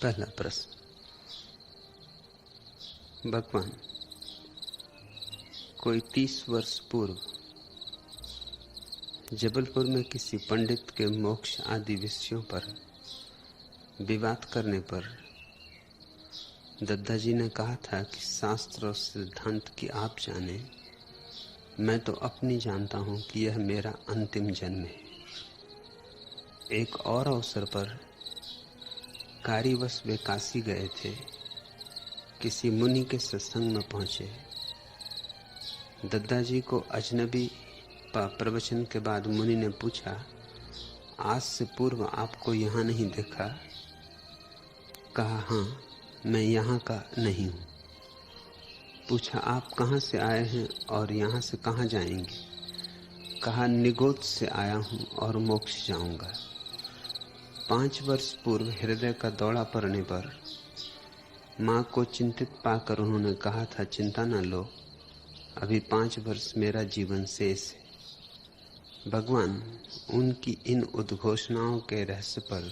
पहला प्रश्न। भगवान, कोई 30 वर्ष पूर्व जबलपुर में किसी पंडित के मोक्ष आदि विषयों पर विवाद करने पर दद्दाजी ने कहा था कि शास्त्र और सिद्धांत की आप जाने, मैं तो अपनी जानता हूं कि यह मेरा अंतिम जन्म है। एक और अवसर पर कार्यवश वे काशी गए थे। किसी मुनि के सत्संग में पहुंचे। दद्दाजी को अजनबी प्रवचन के बाद मुनि ने पूछा, आज से पूर्व आपको यहाँ नहीं देखा? कहा, हाँ, मैं यहाँ का नहीं हूँ। पूछा, आप कहाँ से आए हैं और यहाँ से कहाँ जाएंगे? कहा, निगोद से आया हूँ और मोक्ष जाऊंगा। 5 वर्ष पूर्व हृदय का दौरा पड़ने पर माँ को चिंतित पाकर उन्होंने कहा था, चिंता न लो, अभी 5 वर्ष मेरा जीवन शेष है। भगवान, उनकी इन उद्घोषणाओं के रहस्य पर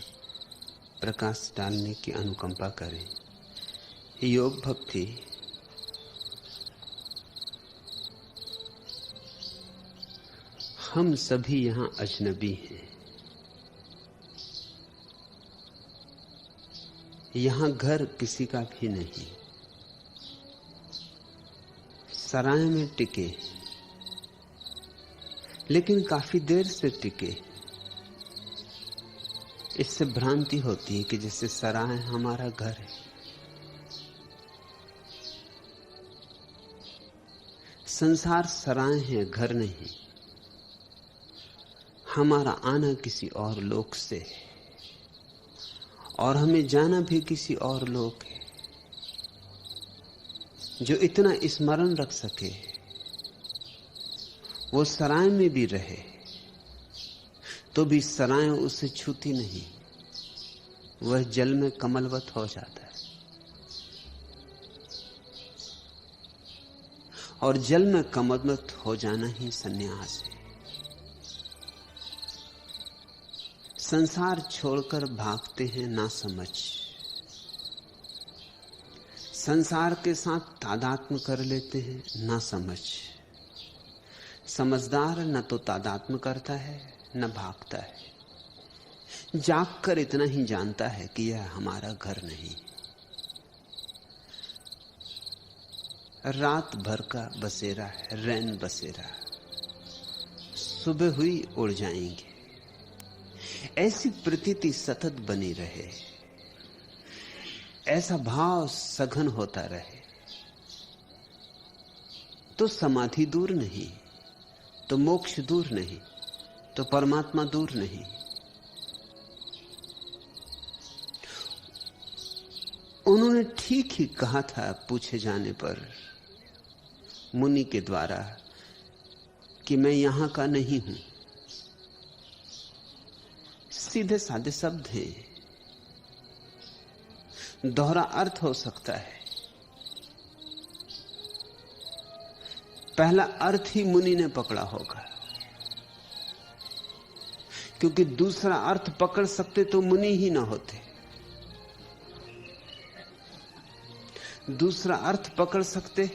प्रकाश डालने की अनुकंपा करें। योग भक्ति हम सभी यहाँ अजनबी हैं। यहाँ घर किसी का भी नहीं। सराय में टिके, लेकिन काफी देर से टिके। इससे भ्रांति होती है कि जैसे सराय हमारा घर है। संसार सराय है, घर नहीं। हमारा आना किसी और लोक से है और हमें जाना भी किसी और लोक है। जो इतना स्मरण रख सके वो सराय में भी रहे तो भी सराय उसे छूती नहीं। वह जल में कमलवत हो जाता है और जल में कमलवत हो जाना ही संन्यास है। संसार छोड़कर भागते हैं ना समझ। संसार के साथ तादात्म्य कर लेते हैं ना समझ। समझदार न तो तादात्म्य करता है न भागता है। जागकर इतना ही जानता है कि यह हमारा घर नहीं। रात भर का बसेरा है, रैन बसेरा। सुबह हुई उड़ जाएंगे। ऐसी प्रतीति सतत बनी रहे, ऐसा भाव सघन होता रहे तो समाधि दूर नहीं, तो मोक्ष दूर नहीं, तो परमात्मा दूर नहीं। उन्होंने ठीक ही कहा था पूछे जाने पर मुनि के द्वारा कि मैं यहां का नहीं हूं। सीधे साधे शब्द हैं, दोहरा अर्थ हो सकता है। पहला अर्थ ही मुनि ने पकड़ा होगा, क्योंकि दूसरा अर्थ पकड़ सकते तो मुनि ही ना होते। दूसरा अर्थ पकड़ सकते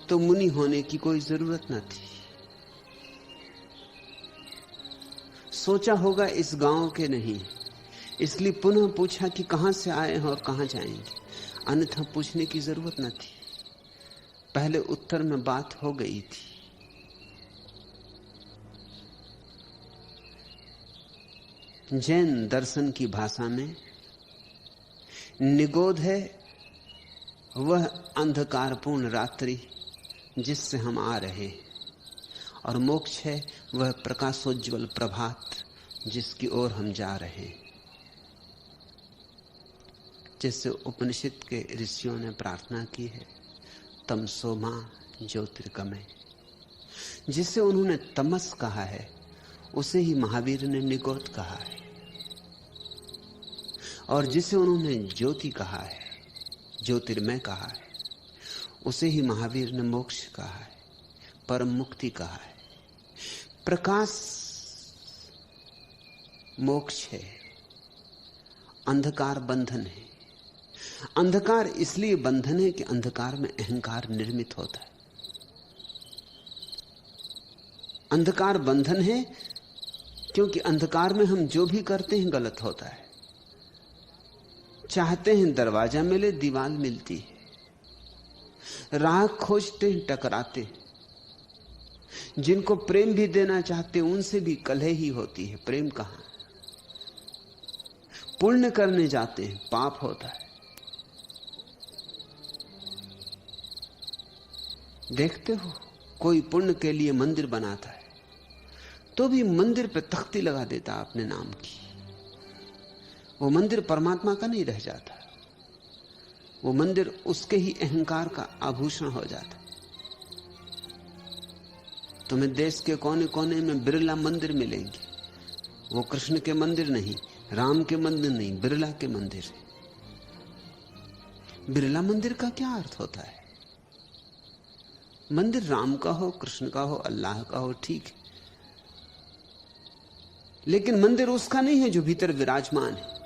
तो मुनि होने की कोई जरूरत न थी। सोचा होगा इस गांव के नहीं, इसलिए पुनः पूछा कि कहां से आए हैं और कहां जाएंगे, अन्यथा पूछने की जरूरत न थी। पहले उत्तर में बात हो गई थी। जैन दर्शन की भाषा में निगोध है वह अंधकारपूर्ण रात्रि जिससे हम आ रहे हैं, और मोक्ष है वह प्रकाशोज्वल प्रभात जिसकी ओर हम जा रहे हैं। जैसे उपनिषद के ऋषियों ने प्रार्थना की है, तमसो मां ज्योतिर्गमय। जिसे उन्होंने तमस कहा है उसे ही महावीर ने निगोध कहा है, और जिसे उन्होंने ज्योति कहा है, ज्योतिर्मय कहा है, उसे ही महावीर ने मोक्ष कहा है, परम मुक्ति कहा है। प्रकाश मोक्ष है, अंधकार बंधन है। अंधकार इसलिए बंधन है कि अंधकार में अहंकार निर्मित होता है। अंधकार बंधन है क्योंकि अंधकार में हम जो भी करते हैं गलत होता है। चाहते हैं दरवाजा मिले, दीवार मिलती है। राह खोजते हैं, टकराते हैं। जिनको प्रेम भी देना चाहते हैं उनसे भी कलह ही होती है। प्रेम कहां? पुण्य करने जाते हैं, पाप होता है। देखते हो, कोई पुण्य के लिए मंदिर बनाता है तो भी मंदिर पे तख्ती लगा देता अपने नाम की। वो मंदिर परमात्मा का नहीं रह जाता, वो मंदिर उसके ही अहंकार का आभूषण हो जाता। तुम्हें देश के कोने कोने में बिरला मंदिर मिलेंगे। वो कृष्ण के मंदिर नहीं, राम के मंदिर नहीं, बिरला के मंदिर है। बिरला मंदिर का क्या अर्थ होता है? मंदिर राम का हो, कृष्ण का हो, अल्लाह का हो, ठीक है, लेकिन मंदिर उसका नहीं है जो भीतर विराजमान है।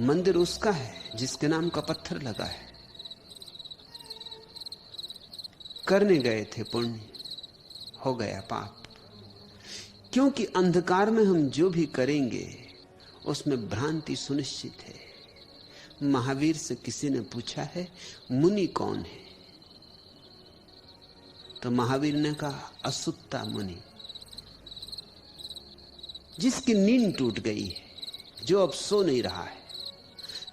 मंदिर उसका है जिसके नाम का पत्थर लगा है। करने गए थे पुण्य, हो गया पाप। क्योंकि अंधकार में हम जो भी करेंगे उसमें भ्रांति सुनिश्चित है। महावीर से किसी ने पूछा है, मुनि कौन है? तो महावीर ने कहा, असुत्ता मुनि। जिसकी नींद टूट गई है, जो अब सो नहीं रहा है,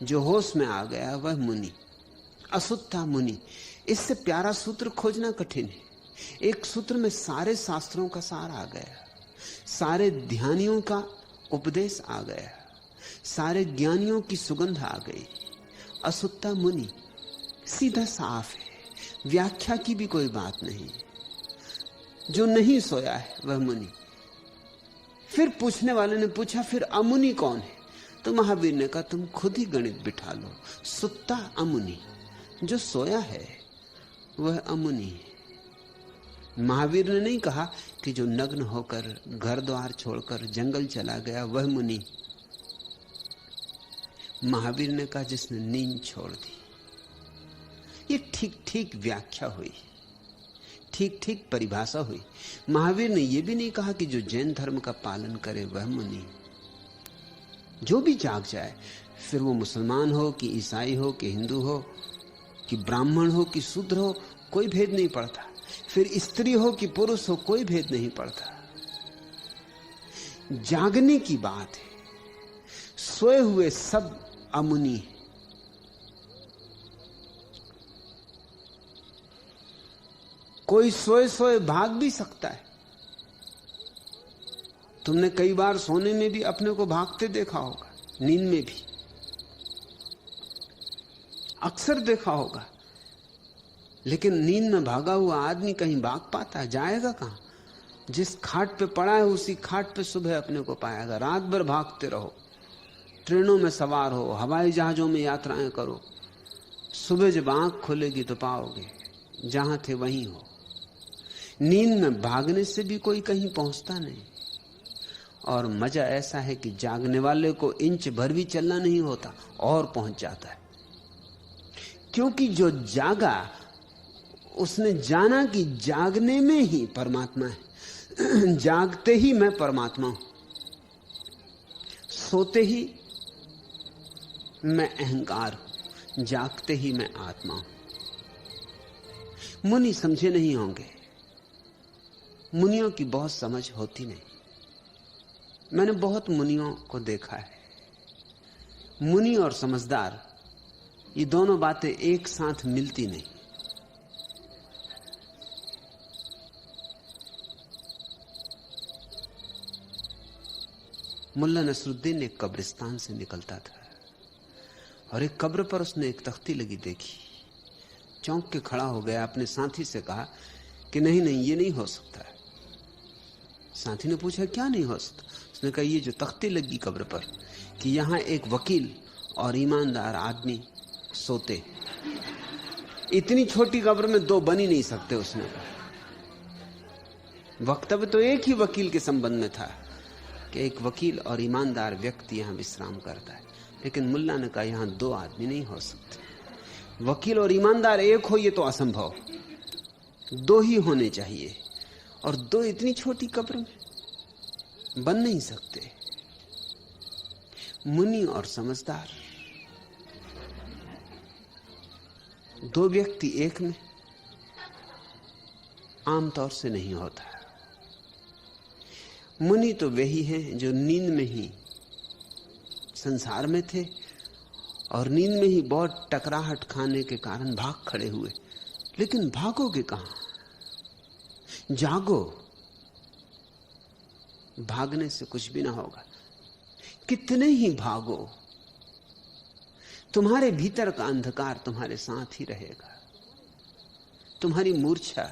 जो होश में आ गया, वह मुनि, असुत्ता मुनि। इससे प्यारा सूत्र खोजना कठिन है। एक सूत्र में सारे शास्त्रों का सार आ गया, सारे ध्यानियों का उपदेश आ गया, सारे ज्ञानियों की सुगंध आ गई। असुत्ता मुनि सीधा साफ है, व्याख्या की भी कोई बात नहीं। जो नहीं सोया है वह मुनि। फिर पूछने वाले ने पूछा, फिर अमुनि कौन है? तो महावीर ने कहा, तुम खुद ही गणित बिठा लो। सुत्ता अमुनि, जो सोया है वह अमुनि है। महावीर ने नहीं कहा कि जो नग्न होकर घर द्वार छोड़कर जंगल चला गया वह मुनि। महावीर ने कहा, जिसने नींद छोड़ दी। ये ठीक ठीक व्याख्या हुई, ठीक ठीक परिभाषा हुई। महावीर ने यह भी नहीं कहा कि जो जैन धर्म का पालन करे वह मुनि। जो भी जाग जाए, फिर वो मुसलमान हो कि ईसाई हो कि हिंदू हो कि ब्राह्मण हो कि शूद्र हो, कोई भेद नहीं पड़ता। फिर स्त्री हो कि पुरुष हो, कोई भेद नहीं पड़ता। जागने की बात है। सोए हुए सब अमुनि है। कोई सोए सोए भाग भी सकता है। तुमने कई बार सोने में भी अपने को भागते देखा होगा, नींद में भी अक्सर देखा होगा। लेकिन नींद में भागा हुआ आदमी कहीं भाग पाता है? जाएगा कहां? जिस खाट पे पड़ा है उसी खाट पे सुबह अपने को पाएगा। रात भर भागते रहो, ट्रेनों में सवार हो, हवाई जहाजों में यात्राएं करो, सुबह जब आंख खुलेगी तो पाओगे जहां थे वहीं हो। नींद में भागने से भी कोई कहीं पहुंचता नहीं। और मजा ऐसा है कि जागने वाले को इंच भर भी चलना नहीं होता और पहुंच जाता है। क्योंकि जो जागा उसने जाना कि जागने में ही परमात्मा है। जागते ही मैं परमात्मा हूं, सोते ही मैं अहंकार हूं, जागते ही मैं आत्मा हूं। मुनि समझे नहीं होंगे, मुनियों की बहुत समझ होती नहीं। मैंने बहुत मुनियों को देखा है। मुनि और समझदार, ये दोनों बातें एक साथ मिलती नहीं। मुल्ला नसरुद्दीन एक कब्रिस्तान से निकलता था और एक कब्र पर उसने एक तख्ती लगी देखी। चौंक के खड़ा हो गया, अपने साथी से कहा कि नहीं नहीं, ये नहीं हो सकता है। साथी ने पूछा, क्या नहीं हो सकता? उसने कहा, ये जो तख्ती लगी कब्र पर कि यहां एक वकील और ईमानदार आदमी सोते, इतनी छोटी कब्र में दो बन ही नहीं सकते। उसने वक्तव्य तो एक ही वकील के संबंध में था कि एक वकील और ईमानदार व्यक्ति यहां विश्राम करता है, लेकिन मुल्ला ने कहा यहां दो आदमी नहीं हो सकते। वकील और ईमानदार एक हो, ये तो असंभव। दो ही होने चाहिए, और दो इतनी छोटी कब्र में बन नहीं सकते। मुनि और समझदार, दो व्यक्ति एक में आमतौर से नहीं होता। मुनि तो वे ही हैं जो नींद में ही संसार में थे और नींद में ही बहुत टकराहट खाने के कारण भाग खड़े हुए। लेकिन भागोगे कहां? जागो। भागने से कुछ भी ना होगा। कितने ही भागो, तुम्हारे भीतर का अंधकार तुम्हारे साथ ही रहेगा। तुम्हारी मूर्छा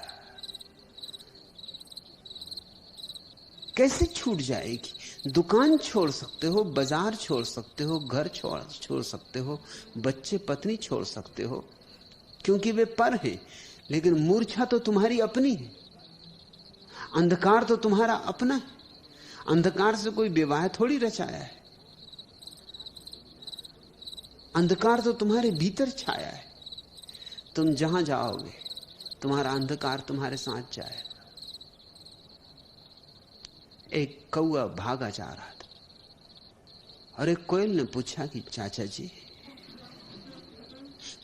कैसे छूट जाएगी? दुकान छोड़ सकते हो, बाजार छोड़ सकते हो, घर छोड़ सकते हो, बच्चे पत्नी छोड़ सकते हो, क्योंकि वे पर हैं। लेकिन मूर्छा तो तुम्हारी अपनी है, अंधकार तो तुम्हारा अपना है। अंधकार से कोई विवाह थोड़ी रचाया है। अंधकार तो तुम्हारे भीतर छाया है। तुम जहां जाओगे तुम्हारा अंधकार तुम्हारे साथ जाएगा। एक कौआ भागा जा रहा था और एक कोयल ने पूछा कि चाचा जी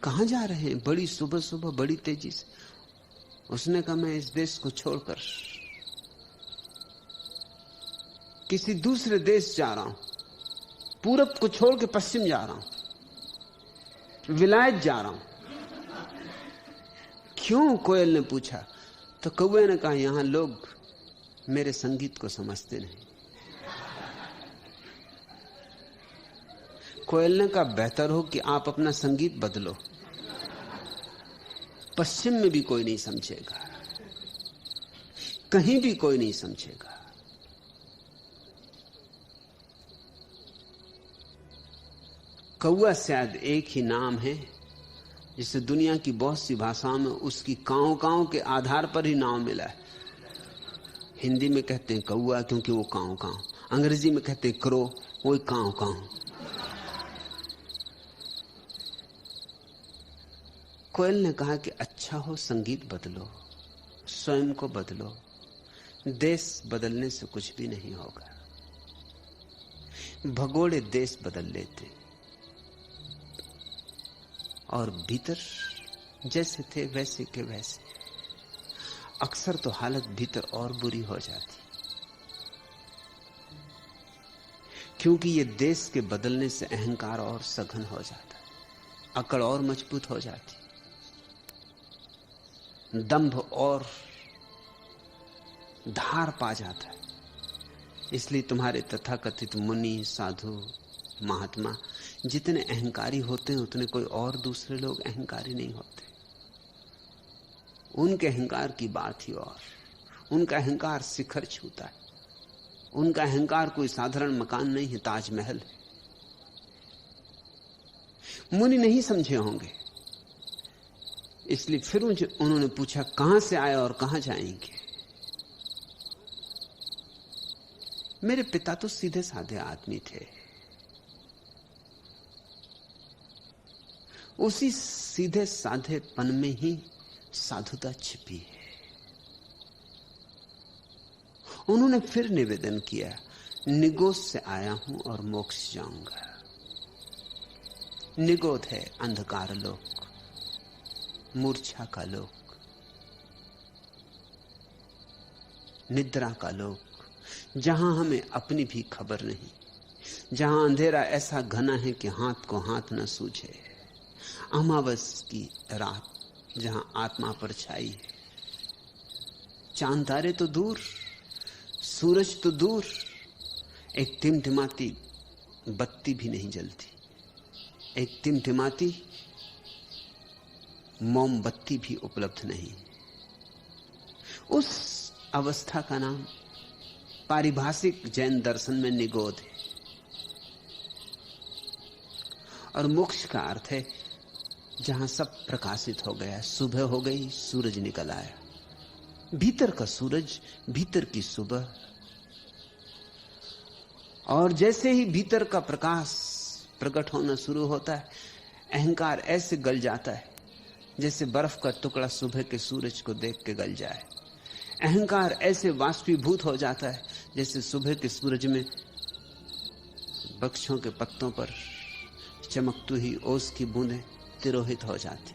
कहां जा रहे हैं बड़ी सुबह सुबह, बड़ी तेजी से? उसने कहा मैं इस देश को छोड़कर किसी दूसरे देश जा रहा हूं, पूरब को छोड़ के पश्चिम जा रहा हूं, विलायत जा रहा हूं। क्यों? कोयल ने पूछा। तो कौवे ने कहा यहां लोग मेरे संगीत को समझते नहीं। कोयल ने कहा बेहतर हो कि आप अपना संगीत बदलो, पश्चिम में भी कोई नहीं समझेगा, कहीं भी कोई नहीं समझेगा। कौआ शायद एक ही नाम है जिसे दुनिया की बहुत सी भाषाओं में उसकी कांव कांव के आधार पर ही नाम मिला है। हिंदी में कहते हैं कौआ क्योंकि वो कांव कांव, अंग्रेजी में कहते हैं क्रो, वो कांव कांव। कोयल ने कहा कि अच्छा हो संगीत बदलो, स्वयं को बदलो, देश बदलने से कुछ भी नहीं होगा। भगोड़े देश बदल लेते और भीतर जैसे थे वैसे के वैसे। अक्सर तो हालत भीतर और बुरी हो जाती, क्योंकि ये देश के बदलने से अहंकार और सघन हो जाता, अकड़ और मजबूत हो जाती, दंभ और धार पा जाता है। इसलिए तुम्हारे तथाकथित मुनि, साधु, महात्मा जितने अहंकारी होते हैं उतने कोई और दूसरे लोग अहंकारी नहीं होते। उनके अहंकार की बात ही और, उनका अहंकार शिखर छूता है। उनका अहंकार कोई साधारण मकान नहीं है, ताजमहल है। मुनि नहीं समझे होंगे, इसलिए फिर उन्होंने पूछा कहां से आए और कहां जाएंगे? मेरे पिता तो सीधे साधे आदमी थे, उसी सीधे साधेपन में ही साधुता छिपी है। उन्होंने फिर निवेदन किया, निगोद से आया हूं और मोक्ष जाऊंगा। निगोद है अंधकार लोक, मूर्छा का लोक, निद्रा का लोक, जहां हमें अपनी भी खबर नहीं, जहां अंधेरा ऐसा घना है कि हाथ को हाथ न सूझे, अमावस की रात जहां आत्मा पर छाई है। चांद तारे तो दूर, सूरज तो दूर, एक टिमटिमाती बत्ती भी नहीं जलती, एक टिमटिमाती मोमबत्ती भी उपलब्ध नहीं। उस अवस्था का नाम पारिभाषिक जैन दर्शन में निगोद है। और मोक्ष का अर्थ है जहां सब प्रकाशित हो गया, सुबह हो गई, सूरज निकल आया, भीतर का सूरज, भीतर की सुबह। और जैसे ही भीतर का प्रकाश प्रकट होना शुरू होता है, अहंकार ऐसे गल जाता है जैसे बर्फ का टुकड़ा सुबह के सूरज को देख के गल जाए। अहंकार ऐसे वाष्पीभूत हो जाता है जैसे सुबह के सूरज में वृक्षों के पत्तों पर चमकती हुई ओस की बूंदें तिरोहित हो जाती,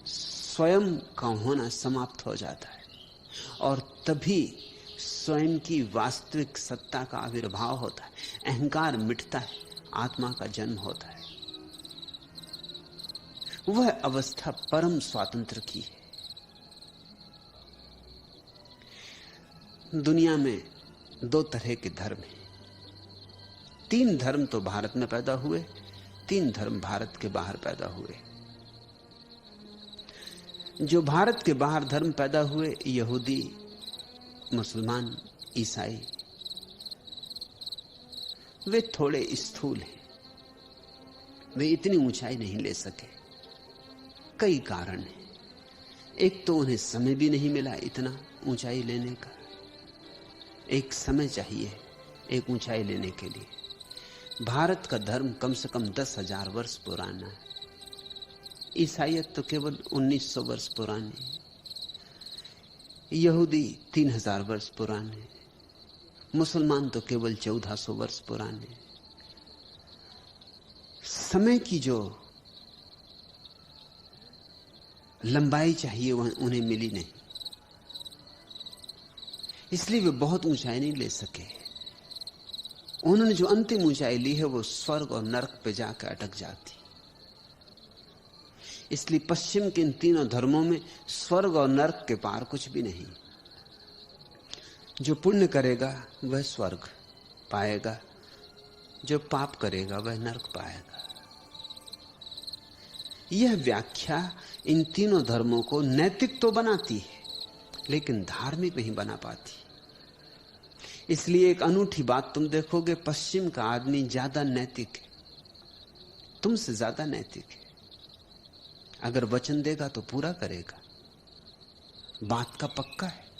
स्वयं का होना समाप्त हो जाता है और तभी स्वयं की वास्तविक सत्ता का आविर्भाव होता है। अहंकार मिटता है, आत्मा का जन्म होता है। वह अवस्था परम स्वातंत्र की है। दुनिया में दो तरह के धर्म हैं। 3 धर्म तो भारत में पैदा हुए, 3 धर्म भारत के बाहर पैदा हुए। जो भारत के बाहर धर्म पैदा हुए, यहूदी, मुसलमान, ईसाई, वे थोड़े स्थूल हैं। वे इतनी ऊंचाई नहीं ले सके। कई कारण हैं। एक तो उन्हें समय भी नहीं मिला इतना ऊंचाई लेने का। एक समय चाहिए एक ऊंचाई लेने के लिए। भारत का धर्म कम से कम 10,000 वर्ष पुराना है। ईसाइयत तो केवल 1900 वर्ष पुरानी है। यहूदी 3000 वर्ष पुराने, मुसलमान तो केवल 1400 वर्ष पुराने। समय की जो लंबाई चाहिए वह उन्हें मिली नहीं, इसलिए वे बहुत ऊंचाई नहीं ले सके। उन्होंने जो अंतिम ऊंचाई ली है वो स्वर्ग और नरक पे जाकर अटक जाती। इसलिए पश्चिम के इन तीनों धर्मों में स्वर्ग और नरक के पार कुछ भी नहीं। जो पुण्य करेगा वह स्वर्ग पाएगा, जो पाप करेगा वह नरक पाएगा। यह व्याख्या इन तीनों धर्मों को नैतिक तो बनाती है लेकिन धार्मिक नहीं बना पाती। इसलिए एक अनूठी बात तुम देखोगे, पश्चिम का आदमी ज्यादा नैतिक है, तुमसे ज्यादा नैतिक है। अगर वचन देगा तो पूरा करेगा, बात का पक्का है।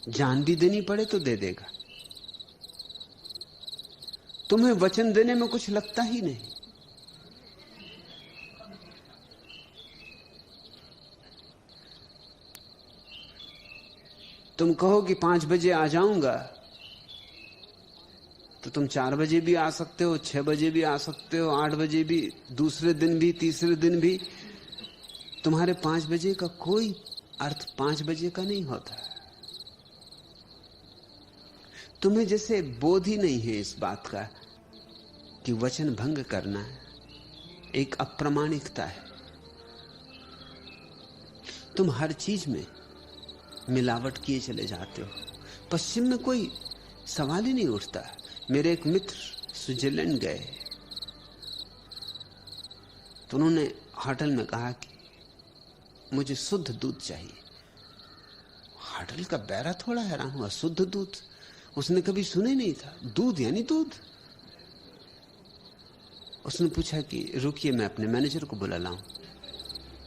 जान भी देनी पड़े तो दे देगा। तुम्हें वचन देने में कुछ लगता ही नहीं। तुम कहो कि 5 बजे आ जाऊंगा तो तुम 4 बजे भी आ सकते हो, 6 बजे भी आ सकते हो, 8 बजे भी, दूसरे दिन भी, तीसरे दिन भी। तुम्हारे 5 बजे का कोई अर्थ 5 बजे का नहीं होता। तुम्हें जैसे बोध ही नहीं है इस बात का कि वचन भंग करना एक अप्रामाणिकता है। तुम हर चीज में मिलावट किए चले जाते हो। पश्चिम में कोई सवाल ही नहीं उठता। मेरे एक मित्र स्विट्जरलैंड गए तो उन्होंने होटल में कहा कि मुझे शुद्ध दूध चाहिए। होटल का बैरा थोड़ा हैरान हुआ, शुद्ध दूध उसने कभी सुने नहीं था। दूध यानी दूध। उसने पूछा कि रुकिए मैं अपने मैनेजर को बुला लाऊं।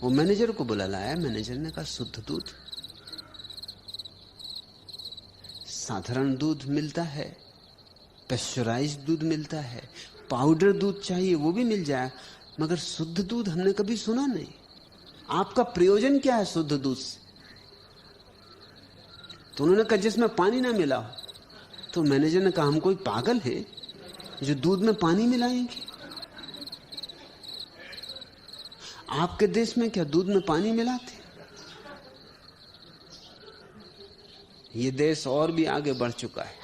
वो मैनेजर को बुला लाया। मैनेजर ने कहा शुद्ध दूध, साधारण दूध मिलता है, पेस्चराइज्ड दूध मिलता है, पाउडर दूध चाहिए वो भी मिल जाए, मगर शुद्ध दूध हमने कभी सुना नहीं। आपका प्रयोजन क्या है शुद्ध दूध से? तो उन्होंने कहा जिसमें पानी ना मिला हो। तो मैनेजर ने कहा हम कोई पागल है जो दूध में पानी मिलाएंगे? आपके देश में क्या दूध में पानी मिलाते? ये देश और भी आगे बढ़ चुका है।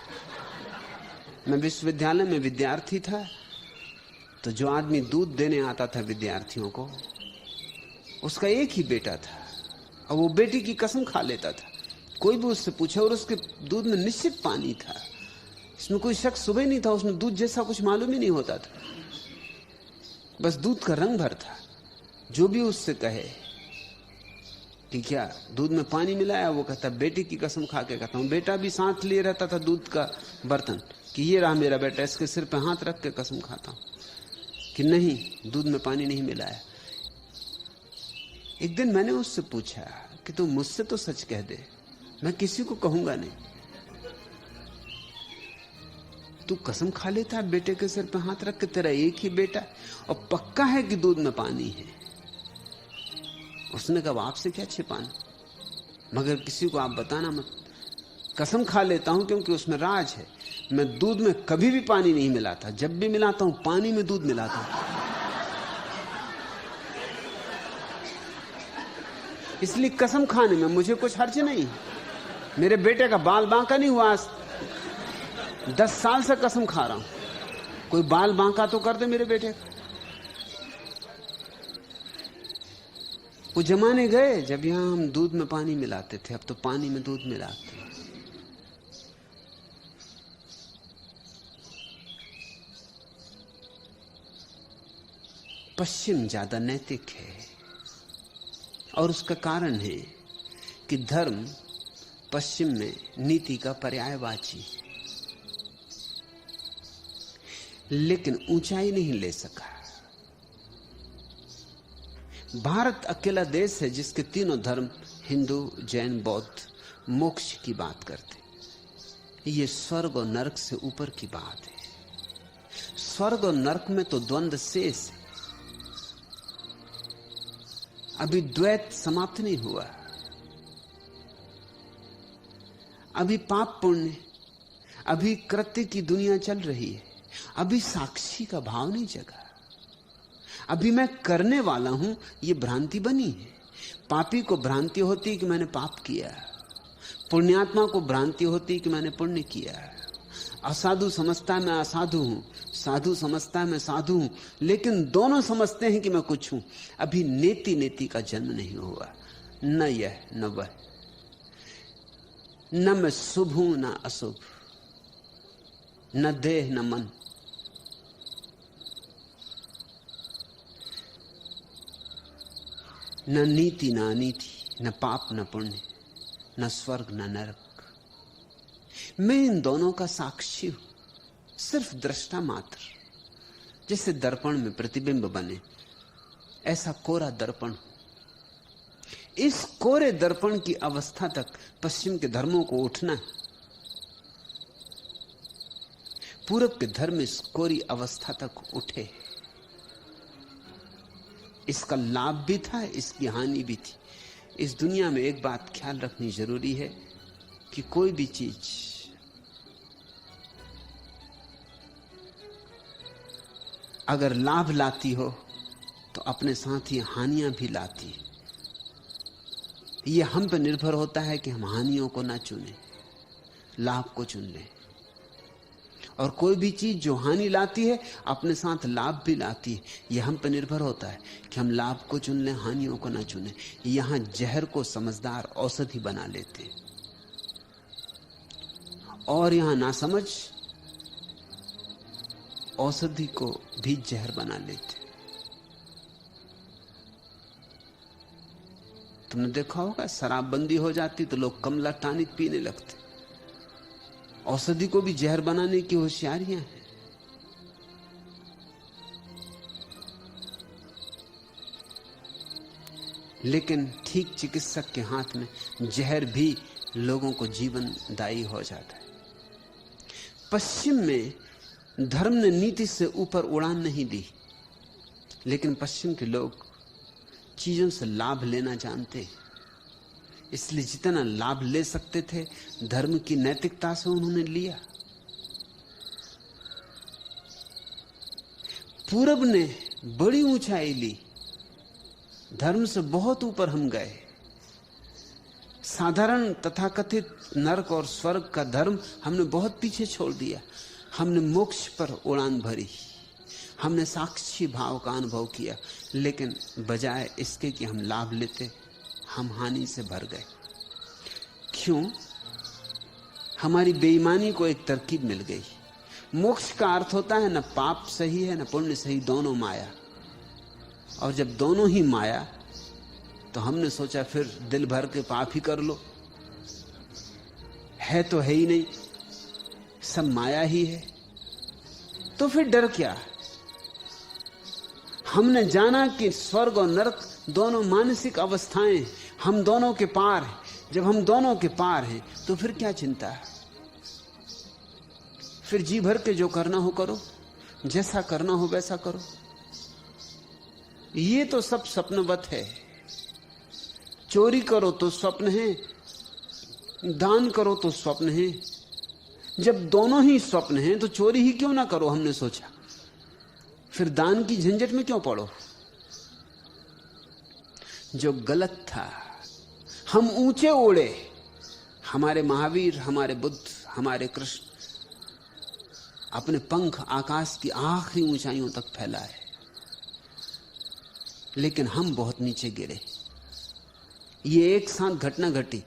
मैं विश्वविद्यालय में विद्यार्थी था तो जो आदमी दूध देने आता था विद्यार्थियों को, उसका एक ही बेटा था और वो बेटी की कसम खा लेता था। कोई भी उससे पूछे और उसके दूध में निश्चित पानी था, इसमें कोई शक सुबह नहीं था। उसमें दूध जैसा कुछ मालूम ही नहीं होता था, बस दूध का रंग भर था। जो भी उससे कहे कि क्या दूध में पानी मिलाया, वो कहता बेटी की कसम खा के कहता हूं। बेटा भी साथ लिए रहता था दूध का बर्तन कि ये रहा मेरा बेटा, इसके सिर पे हाथ रख के कसम खाता हूं कि नहीं दूध में पानी नहीं मिलाया। एक दिन मैंने उससे पूछा कि तू मुझसे तो सच कह दे, मैं किसी को कहूंगा नहीं। तू कसम खा लेता है बेटे के सिर पे हाथ रख के, तेरा एक ही बेटा और पक्का है कि दूध में पानी है। उसने कहा आपसे क्या छिपाना, मगर किसी को आप बताना मत। कसम खा लेता हूं क्योंकि उसमें राज है। मैं दूध में कभी भी पानी नहीं मिलाता, जब भी मिलाता हूं पानी में दूध मिलाता हूं। इसलिए कसम खाने में मुझे कुछ हर्ज नहीं। मेरे बेटे का बाल बांका नहीं हुआ, 10 साल से कसम खा रहा हूं। कोई बाल बांका तो कर दे मेरे बेटे का। वो जमाने गए जब यहां हम दूध में पानी मिलाते थे, अब तो पानी में दूध मिलाते हैं। पश्चिम ज्यादा नैतिक है और उसका कारण है कि धर्म पश्चिम में नीति का पर्यायवाची है, लेकिन ऊंचाई नहीं ले सका। भारत अकेला देश है जिसके तीनों धर्म, हिंदू, जैन, बौद्ध, मोक्ष की बात करते। ये स्वर्ग और नरक से ऊपर की बात है। स्वर्ग और नरक में तो द्वंद्व शेष है, अभी द्वैत समाप्त नहीं हुआ। अभी पाप पुण्य, अभी कृत्य की दुनिया चल रही है, अभी साक्षी का भाव नहीं जगा। अभी मैं करने वाला हूं ये भ्रांति बनी है। पापी को भ्रांति होती है कि मैंने पाप किया, पुण्यात्मा को भ्रांति होती है कि मैंने पुण्य किया। असाधु समझता है मैं असाधु हूं, साधु समझता है मैं साधु हूं, लेकिन दोनों समझते हैं कि मैं कुछ हूं। अभी नेति नेति का जन्म नहीं हुआ, न यह न वह, न मैं शुभ हूं न अशुभ, न देह न मन। न नीति न अनीति, न पाप न पुण्य, न स्वर्ग न नरक। मैं इन दोनों का साक्षी हूं, सिर्फ दृष्टा मात्र। जैसे दर्पण में प्रतिबिंब बने, ऐसा कोरा दर्पण। इस कोरे दर्पण की अवस्था तक पश्चिम के धर्मों को उठना है। पूरब के धर्म इस कोरी अवस्था तक उठे। इसका लाभ भी था, इसकी हानि भी थी। इस दुनिया में एक बात ख्याल रखनी जरूरी है कि कोई भी चीज अगर लाभ लाती हो तो अपने साथ ही हानियां भी लाती है। यह हम पर निर्भर होता है कि हम हानियों को ना चुनें, लाभ को चुन लें। और कोई भी चीज जो हानि लाती है अपने साथ लाभ भी लाती है। यह हम पर निर्भर होता है कि हम लाभ को चुन लें, हानियों को ना चुनें। यहां जहर को समझदार औषधि बना लेते हैं और यहां नासमझ औषधि को भी जहर बना लेते। तुमने देखा होगा शराबबंदी हो जाती तो लोग कमला टानिक पीने लगते। औषधि को भी जहर बनाने की होशियारियां हैं। लेकिन ठीक चिकित्सक के हाथ में जहर भी लोगों को जीवनदायी हो जाता है। पश्चिम में धर्म ने नीति से ऊपर उड़ान नहीं दी, लेकिन पश्चिम के लोग चीजों से लाभ लेना जानते, इसलिए जितना लाभ ले सकते थे धर्म की नैतिकता से उन्होंने लिया। पूरब ने बड़ी ऊंचाई ली, धर्म से बहुत ऊपर हम गए। साधारण तथाकथित नरक और स्वर्ग का धर्म हमने बहुत पीछे छोड़ दिया। हमने मोक्ष पर उड़ान भरी, हमने साक्षी भाव का अनुभव किया, लेकिन बजाय इसके कि हम लाभ लेते हम हानि से भर गए। क्यों? हमारी बेईमानी को एक तरकीब मिल गई। मोक्ष का अर्थ होता है न पाप सही है न पुण्य सही, दोनों माया। और जब दोनों ही माया तो हमने सोचा फिर दिल भर के पाप ही कर लो, है तो है ही नहीं, सब माया ही है, तो फिर डर क्या। हमने जाना कि स्वर्ग और नरक दोनों मानसिक अवस्थाएं, हम दोनों के पार हैं। जब हम दोनों के पार हैं तो फिर क्या चिंता है, फिर जी भर के जो करना हो करो, जैसा करना हो वैसा करो। ये तो सब स्वप्नवत है। चोरी करो तो स्वप्न है, दान करो तो स्वप्न है। जब दोनों ही स्वप्न हैं तो चोरी ही क्यों ना करो, हमने सोचा। फिर दान की झंझट में क्यों पड़ो। जो गलत था, हम ऊंचे उड़े। हमारे महावीर, हमारे बुद्ध, हमारे कृष्ण अपने पंख आकाश की आखिरी ऊंचाइयों तक फैलाए, लेकिन हम बहुत नीचे गिरे। ये एक साथ घटना घटी।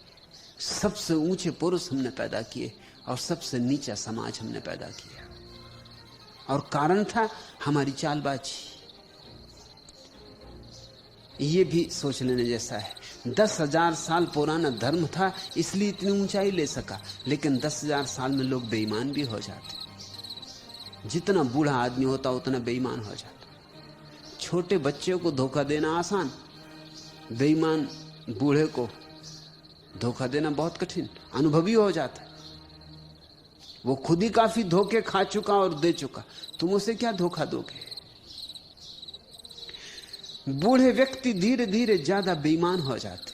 सबसे ऊंचे पुरुष हमने पैदा किए और सबसे नीचा समाज हमने पैदा किया, और कारण था हमारी चालबाजी। ये भी सोच लेने जैसा है। 10,000 साल पुराना धर्म था, इसलिए इतनी ऊंचाई ले सका, लेकिन 10,000 साल में लोग बेईमान भी हो जाते। जितना बूढ़ा आदमी होता उतना बेईमान हो जाता। छोटे बच्चे को धोखा देना आसान, बेईमान बूढ़े को धोखा देना बहुत कठिन। अनुभवी हो जाता है, वो खुद ही काफी धोखे खा चुका और दे चुका, तुम उसे क्या धोखा दोगे। बूढ़े व्यक्ति धीरे धीरे ज्यादा बेईमान हो जाते,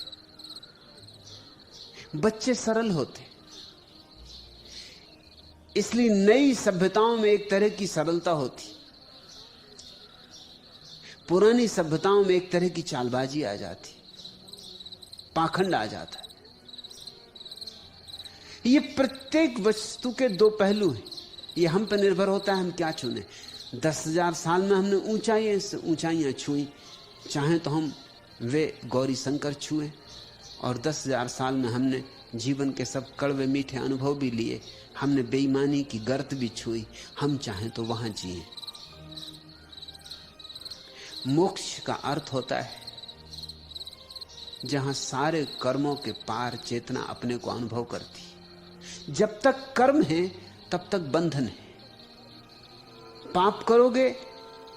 बच्चे सरल होते। इसलिए नई सभ्यताओं में एक तरह की सरलता होती, पुरानी सभ्यताओं में एक तरह की चालबाजी आ जाती, पाखंड आ जाता है। ये प्रत्येक वस्तु के दो पहलू हैं। ये हम पर निर्भर होता है हम क्या चुने। 10,000 साल में हमने ऊंचाइयां से ऊंचाइयां छुई, चाहे तो हम वे गौरी शंकर छुए, और 10,000 साल में हमने जीवन के सब कड़वे मीठे अनुभव भी लिए। हमने बेईमानी की गर्त भी छुई, हम चाहें तो वहां जिए। मोक्ष का अर्थ होता है जहां सारे कर्मों के पार चेतना अपने को अनुभव करती। जब तक कर्म है तब तक बंधन है। पाप करोगे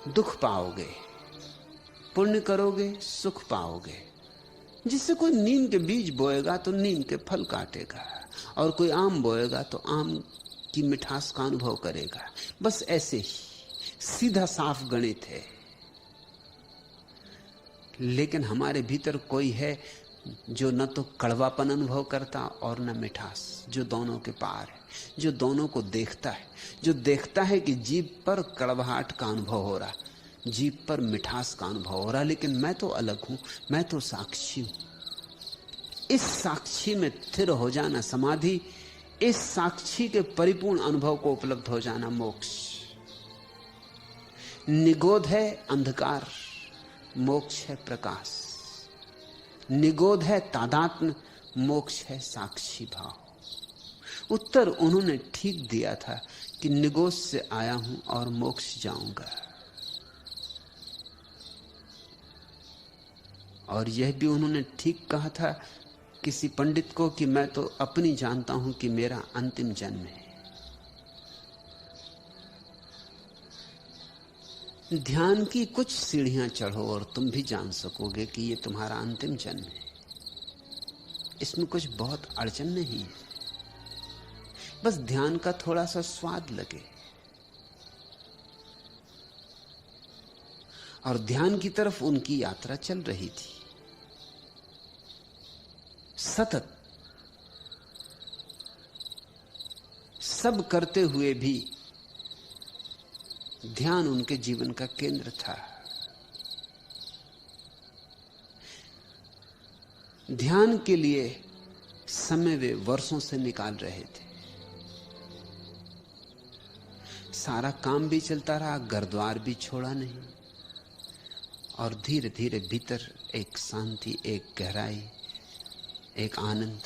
दुख पाओगे, पुण्य करोगे सुख पाओगे। जिससे कोई नीम के बीज बोएगा तो नीम के फल काटेगा, और कोई आम बोएगा तो आम की मिठास का अनुभव करेगा। बस ऐसे ही सीधा साफ गणित है। लेकिन हमारे भीतर कोई है जो न तो कड़वापन अनुभव करता और न मिठास, जो दोनों के पार है, जो दोनों को देखता है, जो देखता है कि जीभ पर कड़वाहट का अनुभव हो रहा, जीभ पर मिठास का अनुभव हो रहा, लेकिन मैं तो अलग हूं, मैं तो साक्षी हूं। इस साक्षी में स्थिर हो जाना समाधि, इस साक्षी के परिपूर्ण अनुभव को उपलब्ध हो जाना मोक्ष। निगोध है अंधकार, मोक्ष है प्रकाश। निगोध है तादात्म्य, मोक्ष है साक्षी भाव। उत्तर उन्होंने ठीक दिया था कि निगोध से आया हूं और मोक्ष जाऊंगा। और यह भी उन्होंने ठीक कहा था किसी पंडित को कि मैं तो अपनी जानता हूं कि मेरा अंतिम जन्म है। ध्यान की कुछ सीढ़ियां चढ़ो और तुम भी जान सकोगे कि ये तुम्हारा अंतिम जन्म है। इसमें कुछ बहुत अड़चन नहीं है, बस ध्यान का थोड़ा सा स्वाद लगे। और ध्यान की तरफ उनकी यात्रा चल रही थी सतत। सब करते हुए भी ध्यान उनके जीवन का केंद्र था। ध्यान के लिए समय वे वर्षों से निकाल रहे थे। सारा काम भी चलता रहा, घर द्वार भी छोड़ा नहीं, और धीरे धीरे भीतर एक शांति, एक गहराई, एक आनंद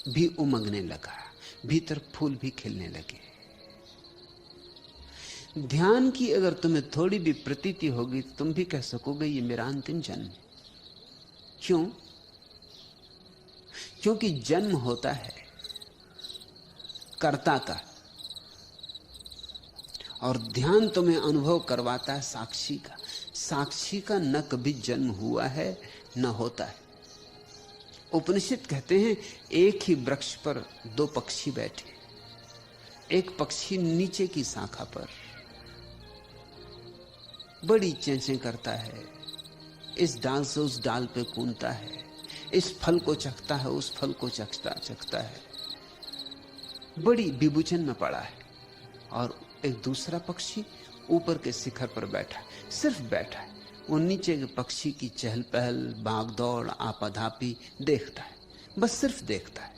भी उमगने लगा। भीतर फूल भी खिलने लगे। ध्यान की अगर तुम्हें थोड़ी भी प्रतीति होगी तो तुम भी कह सकोगे ये मेरा अंतिम जन्म है। क्यों? क्योंकि जन्म होता है कर्ता का, और ध्यान तुम्हें अनुभव करवाता है साक्षी का। साक्षी का न कभी जन्म हुआ है न होता है। उपनिषद कहते हैं एक ही वृक्ष पर दो पक्षी बैठे, एक पक्षी नीचे की शाखा पर बड़ी चेंचें करता है, इस डाल से उस डाल पे कूदता है, इस फल को चखता है, उस फल को चखता है, बड़ी विभूचन में पड़ा है। और एक दूसरा पक्षी ऊपर के शिखर पर बैठा है, सिर्फ बैठा है। वो नीचे के पक्षी की चहल पहल, भाग दौड़, आपाधापी देखता है, बस सिर्फ देखता है।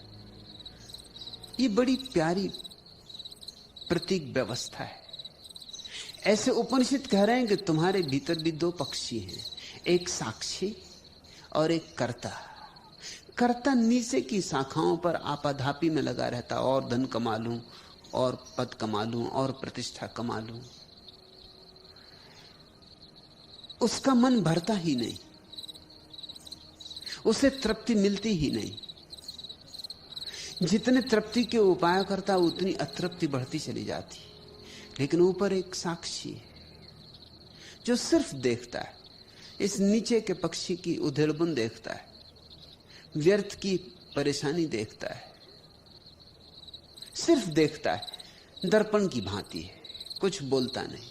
ये बड़ी प्यारी प्रतीक व्यवस्था है। ऐसे उपनिषद कह रहे हैं कि तुम्हारे भीतर भी दो पक्षी हैं, एक साक्षी और एक कर्ता। कर्ता नीचे की शाखाओं पर आपाधापी में लगा रहता, और धन कमा लूं, और पद कमा लूं, और प्रतिष्ठा कमा लूं। उसका मन भरता ही नहीं, उसे तृप्ति मिलती ही नहीं। जितने तृप्ति के उपाय करता उतनी अतृप्ति बढ़ती चली जाती। लेकिन ऊपर एक साक्षी है जो सिर्फ देखता है, इस नीचे के पक्षी की उधेड़बुन देखता है, व्यर्थ की परेशानी देखता है, सिर्फ देखता है, दर्पण की भांति है, कुछ बोलता नहीं।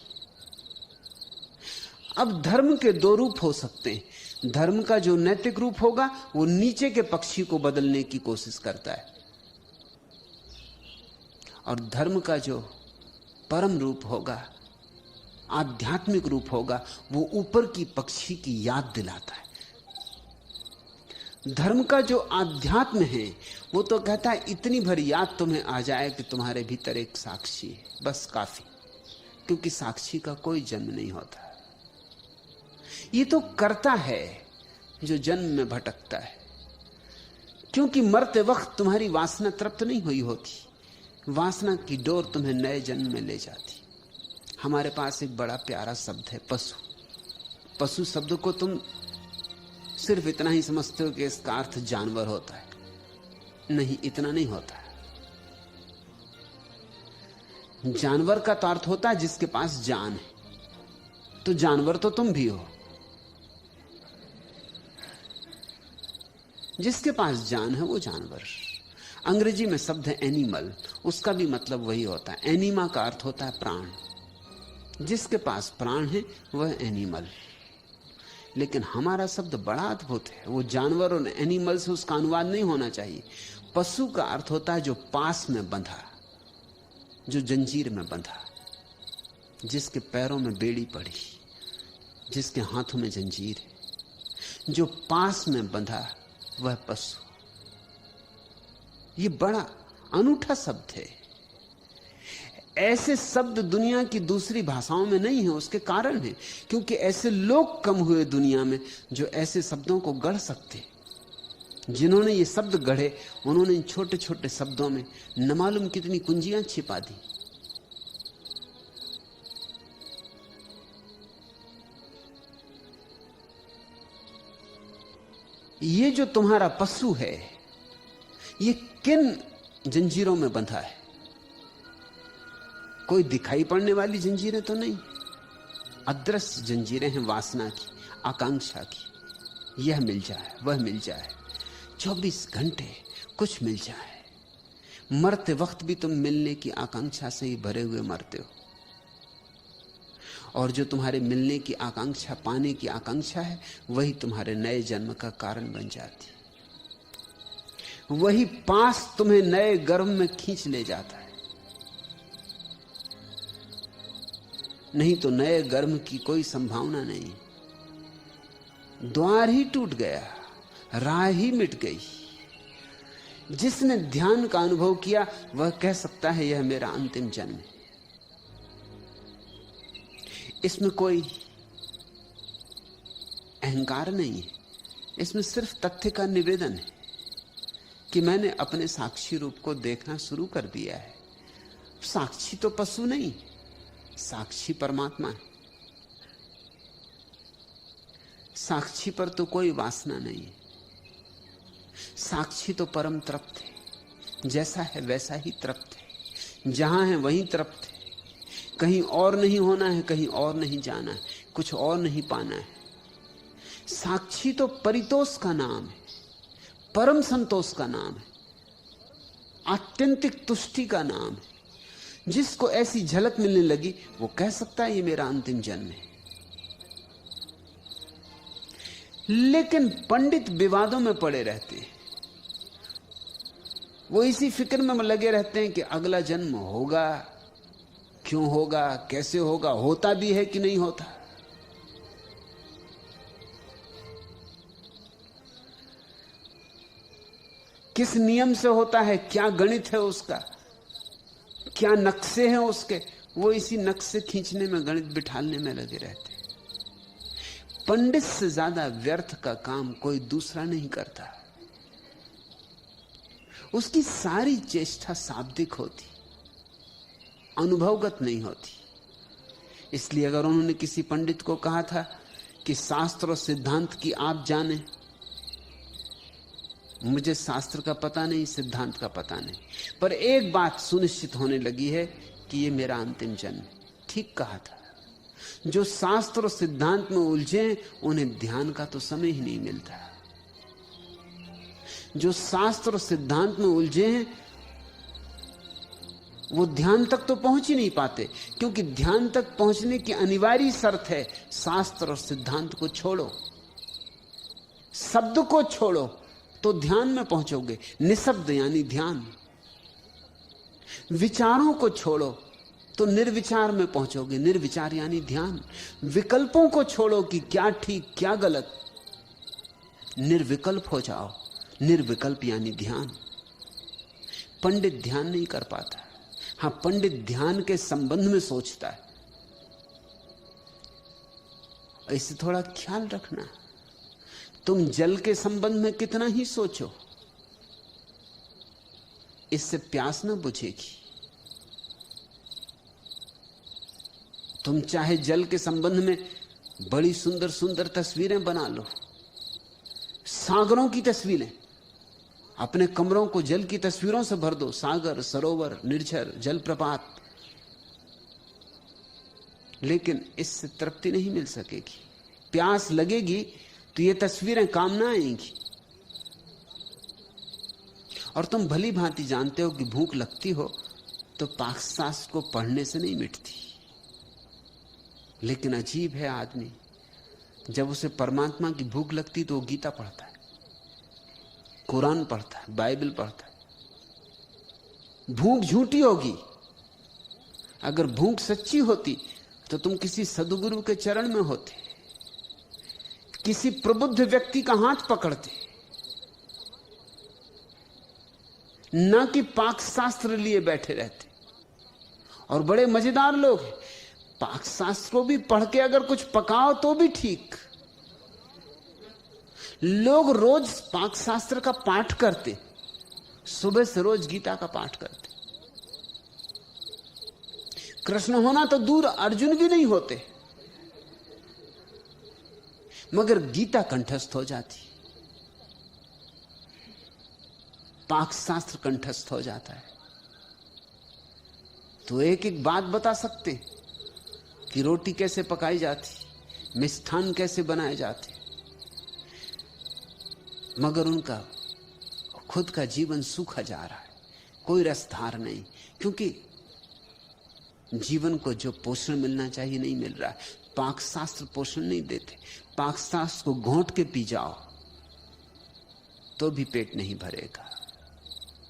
अब धर्म के दो रूप हो सकते हैं। धर्म का जो नैतिक रूप होगा वो नीचे के पक्षी को बदलने की कोशिश करता है, और धर्म का जो परम रूप होगा, आध्यात्मिक रूप होगा, वो ऊपर की पक्षी की याद दिलाता है। धर्म का जो आध्यात्म है वो तो कहता है इतनी भर याद तुम्हें आ जाए कि तुम्हारे भीतर एक साक्षी है, बस काफी। क्योंकि साक्षी का कोई जन्म नहीं होता। ये तो करता है जो जन्म में भटकता है, क्योंकि मरते वक्त तुम्हारी वासना तृप्त नहीं हुई होती। वासना की डोर तुम्हें नए जन्म में ले जाती। हमारे पास एक बड़ा प्यारा शब्द है, पशु। पशु शब्द को तुम सिर्फ इतना ही समझते हो कि इसका अर्थ जानवर होता है। नहीं, इतना नहीं होता। जानवर का तो अर्थ होता है जिसके पास जान है। तो जानवर तो तुम भी हो। जिसके पास जान है वो जानवर। अंग्रेजी में शब्द है एनिमल, उसका भी मतलब वही होता है। एनिमा का अर्थ होता है प्राण। जिसके पास प्राण है वह एनिमल। लेकिन हमारा शब्द बड़ा अद्भुत है। वो जानवर और एनिमल से उसका अनुवाद नहीं होना चाहिए। पशु का अर्थ होता है जो पास में बंधा, जो जंजीर में बंधा, जिसके पैरों में बेड़ी पड़ी, जिसके हाथों में जंजीर है, जो पास में बंधा, वह पशु। ये बड़ा अनूठा शब्द है। ऐसे शब्द दुनिया की दूसरी भाषाओं में नहीं है। उसके कारण है क्योंकि ऐसे लोग कम हुए दुनिया में जो ऐसे शब्दों को गढ़ सकते। जिन्होंने ये शब्द गढ़े उन्होंने इन छोटे छोटे शब्दों में न मालूम कितनी कुंजियां छिपा दी। ये जो तुम्हारा पशु है ये किन जंजीरों में बंधा है? कोई दिखाई पड़ने वाली जंजीरें तो नहीं, अदृश्य जंजीरें हैं वासना की, आकांक्षा की। यह मिल जाए, वह मिल जाए, 24 घंटे कुछ मिल जाए। मरते वक्त भी तुम मिलने की आकांक्षा से ही भरे हुए मरते हो। और जो तुम्हारे मिलने की आकांक्षा, पाने की आकांक्षा है, वही तुम्हारे नए जन्म का कारण बन जाती। वही पास तुम्हें नए गर्भ में खींच ले जाता है। नहीं तो नए गर्भ की कोई संभावना नहीं। द्वार ही टूट गया, राह ही मिट गई। जिसने ध्यान का अनुभव किया वह कह सकता है यह मेरा अंतिम जन्म है। इसमें कोई अहंकार नहीं है, इसमें सिर्फ तथ्य का निवेदन है कि मैंने अपने साक्षी रूप को देखना शुरू कर दिया है। साक्षी तो पशु नहीं, साक्षी परमात्मा है। साक्षी पर तो कोई वासना नहीं है। साक्षी तो परम तृप्त है, जैसा है वैसा ही तृप्त है। जहां है वहीं तृप्त है। कहीं और नहीं होना है, कहीं और नहीं जाना है, कुछ और नहीं पाना है। साक्षी तो परितोष का नाम है, परम संतोष का नाम है, आत्यंतिक तुष्टि का नाम है। जिसको ऐसी झलक मिलने लगी वो कह सकता है ये मेरा अंतिम जन्म है। लेकिन पंडित विवादों में पड़े रहते हैं, वो इसी फिक्र में लगे रहते हैं कि अगला जन्म होगा, क्यों होगा, कैसे होगा, होता भी है कि नहीं होता। किस नियम से होता है, क्या गणित है उसका, क्या नक्शे हैं उसके, वो इसी नक्शे खींचने में, गणित बिठालने में लगे रहते हैं। पंडित से ज्यादा व्यर्थ का काम कोई दूसरा नहीं करता। उसकी सारी चेष्टा शाब्दिक होती, अनुभवगत नहीं होती। इसलिए अगर उन्होंने किसी पंडित को कहा था कि शास्त्र और सिद्धांत की आप जाने, मुझे शास्त्र का पता नहीं, सिद्धांत का पता नहीं, पर एक बात सुनिश्चित होने लगी है कि ये मेरा अंतिम जन्म। ठीक कहा था। जो शास्त्र और सिद्धांत में उलझे उन्हें ध्यान का तो समय ही नहीं मिलता। जो शास्त्र और सिद्धांत में उलझे हैं वो ध्यान तक तो पहुंच ही नहीं पाते, क्योंकि ध्यान तक पहुंचने की अनिवार्य शर्त है शास्त्र और सिद्धांत को छोड़ो, शब्द को छोड़ो तो ध्यान में पहुंचोगे। निशब्द यानी ध्यान। विचारों को छोड़ो तो निर्विचार में पहुंचोगे, निर्विचार यानी ध्यान। विकल्पों को छोड़ो कि क्या ठीक क्या गलत, निर्विकल्प हो जाओ, निर्विकल्प यानी ध्यान। पंडित ध्यान नहीं कर पाता। हां, पंडित ध्यान के संबंध में सोचता है। इसे थोड़ा ख्याल रखना। तुम जल के संबंध में कितना ही सोचो, इससे प्यास न बुझेगी। तुम चाहे जल के संबंध में बड़ी सुंदर सुंदर तस्वीरें बना लो, सागरों की तस्वीरें, अपने कमरों को जल की तस्वीरों से भर दो, सागर, सरोवर, निर्झर, जलप्रपात, लेकिन इससे तृप्ति नहीं मिल सकेगी। प्यास लगेगी तो ये तस्वीरें काम ना आएंगी। और तुम भली भांति जानते हो कि भूख लगती हो तो पाकशास्त्र को पढ़ने से नहीं मिटती। लेकिन अजीब है, आदमी जब उसे परमात्मा की भूख लगती तो वो गीता पढ़ता है, कुरान पढ़ता है, बाइबल पढ़ता है। भूख झूठी होगी। अगर भूख सच्ची होती तो तुम किसी सद्गुरु के चरण में होते, किसी प्रबुद्ध व्यक्ति का हाथ पकड़ते, ना कि पाकशास्त्र लिए बैठे रहते। और बड़े मजेदार लोग हैं, पाकशास्त्र को भी पढ़ के अगर कुछ पकाओ तो भी ठीक। लोग रोज पाकशास्त्र का पाठ करते, सुबह से रोज गीता का पाठ करते। कृष्ण होना तो दूर, अर्जुन भी नहीं होते, मगर गीता कंठस्थ हो जाती, पाकशास्त्र कंठस्थ हो जाता है। तो एक एक बात बता सकते कि रोटी कैसे पकाई जाती, मिष्ठान कैसे बनाए जाते, मगर उनका खुद का जीवन सूखा जा रहा है, कोई रसधार नहीं, क्योंकि जीवन को जो पोषण मिलना चाहिए नहीं मिल रहा है। पाकशास्त्र पोषण नहीं देते। पाकशास्त्र को घोंट के पी जाओ तो भी पेट नहीं भरेगा।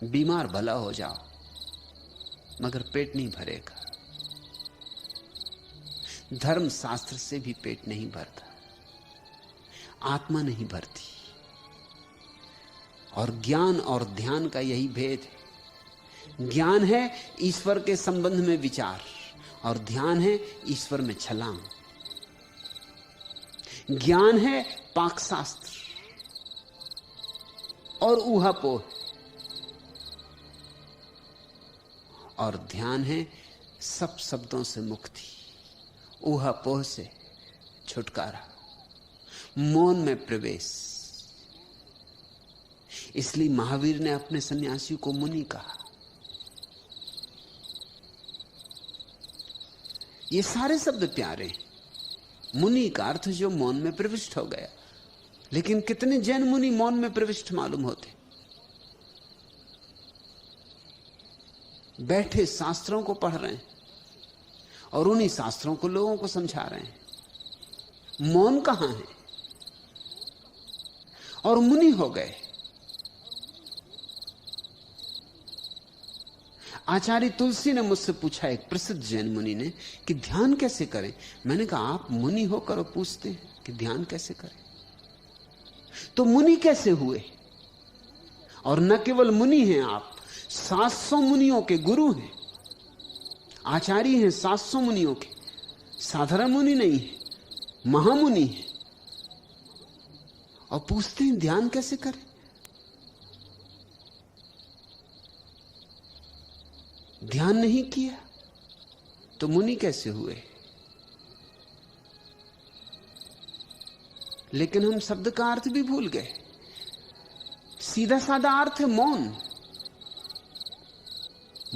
बीमार भला हो जाओ मगर पेट नहीं भरेगा। धर्म शास्त्र से भी पेट नहीं भरता, आत्मा नहीं भरती। और ज्ञान और ध्यान का यही भेद है। ज्ञान है ईश्वर के संबंध में विचार, और ध्यान है ईश्वर में छलांग। ज्ञान है पाकशास्त्र और ऊहापोह, और ध्यान है सब शब्दों से मुक्ति, ऊहापोह से छुटकारा, मौन में प्रवेश। इसलिए महावीर ने अपने सन्यासियों को मुनि कहा। ये सारे शब्द प्यारे। मुनि का अर्थ जो मौन में प्रविष्ट हो गया। लेकिन कितने जैन मुनि मौन में प्रविष्ट मालूम होते? बैठे शास्त्रों को पढ़ रहे हैं और उन्हीं शास्त्रों को लोगों को समझा रहे हैं। मौन कहां है? और मुनि हो गए। आचार्य तुलसी ने मुझसे पूछा, एक प्रसिद्ध जैन मुनि ने, कि ध्यान कैसे करें। मैंने कहा आप मुनि होकर पूछते हैं कि ध्यान कैसे करें? तो मुनि कैसे हुए? और न केवल मुनि हैं आप, 700 मुनियों के गुरु हैं, आचार्य हैं 700 मुनियों के। साधारण मुनि नहीं है, महामुनि है। और पूछते हैं ध्यान कैसे करें? ध्यान नहीं किया तो मुनि कैसे हुए? लेकिन हम शब्द का अर्थ भी भूल गए। सीधा साधा अर्थ है मौन।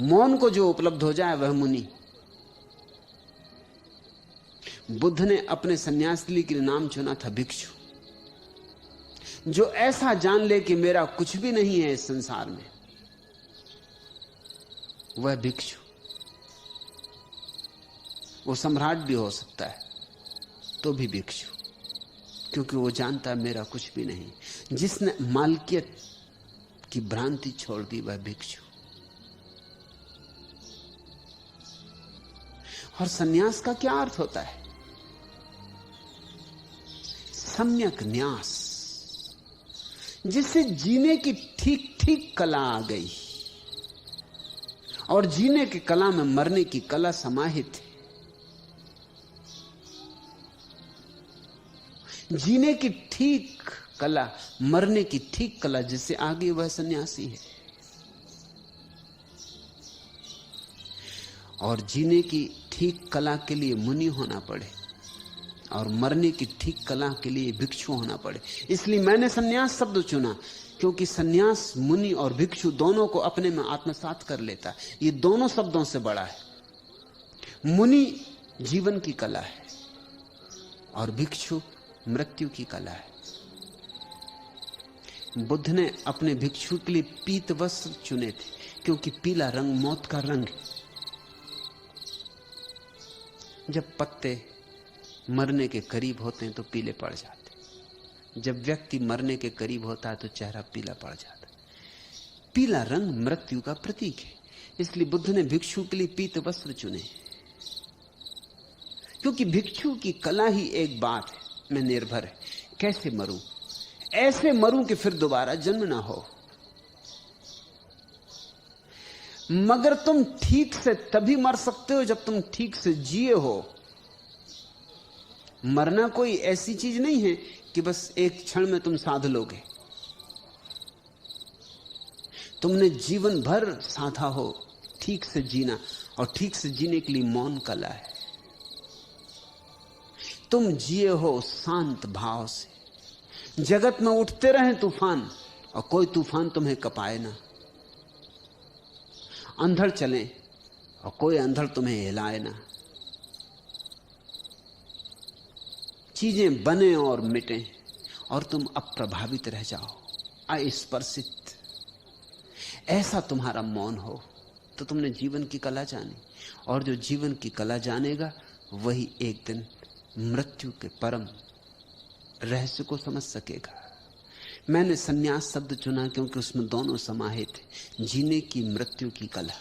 मौन को जो उपलब्ध हो जाए वह मुनि। बुद्ध ने अपने सन्यासी के लिए नाम चुना था भिक्षु। जो ऐसा जान ले कि मेरा कुछ भी नहीं है इस संसार में, वह भिक्षु। वो सम्राट भी हो सकता है तो भी भिक्षु, क्योंकि वो जानता है मेरा कुछ भी नहीं। जिसने मालकियत की भ्रांति छोड़ दी वह भिक्षु। और सन्यास का क्या अर्थ होता है? सम्यक न्यास, जिससे जीने की ठीक ठीक कला आ गई और जीने की कला में मरने की कला समाहित है। जीने की ठीक कला, मरने की ठीक कला जिससे आ गई वह सन्यासी है। और जीने की ठीक कला के लिए मुनि होना पड़े और मरने की ठीक कला के लिए भिक्षु होना पड़े। इसलिए मैंने सन्यास शब्द चुना, क्योंकि सन्यास मुनि और भिक्षु दोनों को अपने में आत्मसात कर लेता है। ये दोनों शब्दों से बड़ा है। मुनि जीवन की कला है और भिक्षु मृत्यु की कला है। बुद्ध ने अपने भिक्षु के लिए पीत वस्त्र चुने थे, क्योंकि पीला रंग मौत का रंग है। जब पत्ते मरने के करीब होते हैं तो पीले पड़ जाते। जब व्यक्ति मरने के करीब होता है तो चेहरा पीला पड़ जाता है। पीला रंग मृत्यु का प्रतीक है। इसलिए बुद्ध ने भिक्षु के लिए पीत वस्त्र चुने, क्योंकि भिक्षु की कला ही एक बात में निर्भर है, कैसे मरूं? ऐसे मरूं कि फिर दोबारा जन्म ना हो। मगर तुम ठीक से तभी मर सकते हो जब तुम ठीक से जिए हो। मरना कोई ऐसी चीज नहीं है कि बस एक क्षण में तुम साध लोगे। तुमने जीवन भर साधा हो ठीक से जीना, और ठीक से जीने के लिए मौन कला है। तुम जिए हो शांत भाव से। जगत में उठते रहे तूफान और कोई तूफान तुम्हें कपाए ना। अंधड़ चले और कोई अंधड़ तुम्हें हिलाए ना। चीजें बने और मिटें और तुम अप्रभावित रह जाओ, अस्पर्शित। ऐसा तुम्हारा मौन हो तो तुमने जीवन की कला जानी। और जो जीवन की कला जानेगा वही एक दिन मृत्यु के परम रहस्य को समझ सकेगा। मैंने सन्यास शब्द चुना क्योंकि उसमें दोनों समाहित है, जीने की, मृत्यु की कला।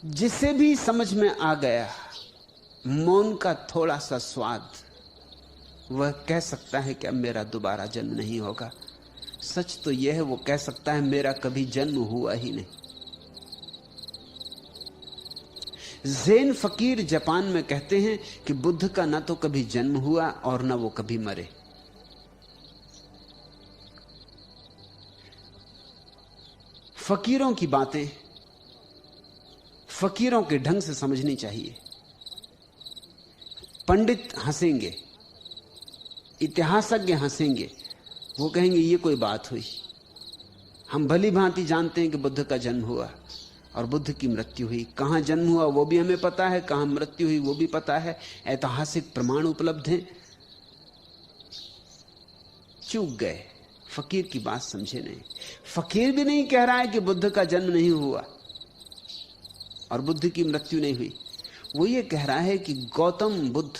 जिसे भी समझ में आ गया मौन का थोड़ा सा स्वाद, वह कह सकता है कि अब मेरा दोबारा जन्म नहीं होगा। सच तो यह है, वो कह सकता है मेरा कभी जन्म हुआ ही नहीं। ज़ेन फकीर जापान में कहते हैं कि बुद्ध का ना तो कभी जन्म हुआ और ना वो कभी मरे। फकीरों की बातें फकीरों के ढंग से समझनी चाहिए। पंडित हंसेंगे, इतिहासज्ञ हंसेंगे, वो कहेंगे ये कोई बात हुई। हम भली भांति जानते हैं कि बुद्ध का जन्म हुआ, और बुद्ध की मृत्यु हुई। कहां जन्म हुआ वो भी हमें पता है, कहां मृत्यु हुई वो भी पता है, ऐतिहासिक प्रमाण उपलब्ध हैं। चूक गए, फकीर की बात समझे नहीं। फकीर भी नहीं कह रहा है कि बुद्ध का जन्म नहीं हुआ और बुद्ध की मृत्यु नहीं हुई। वो ये कह रहा है कि गौतम बुद्ध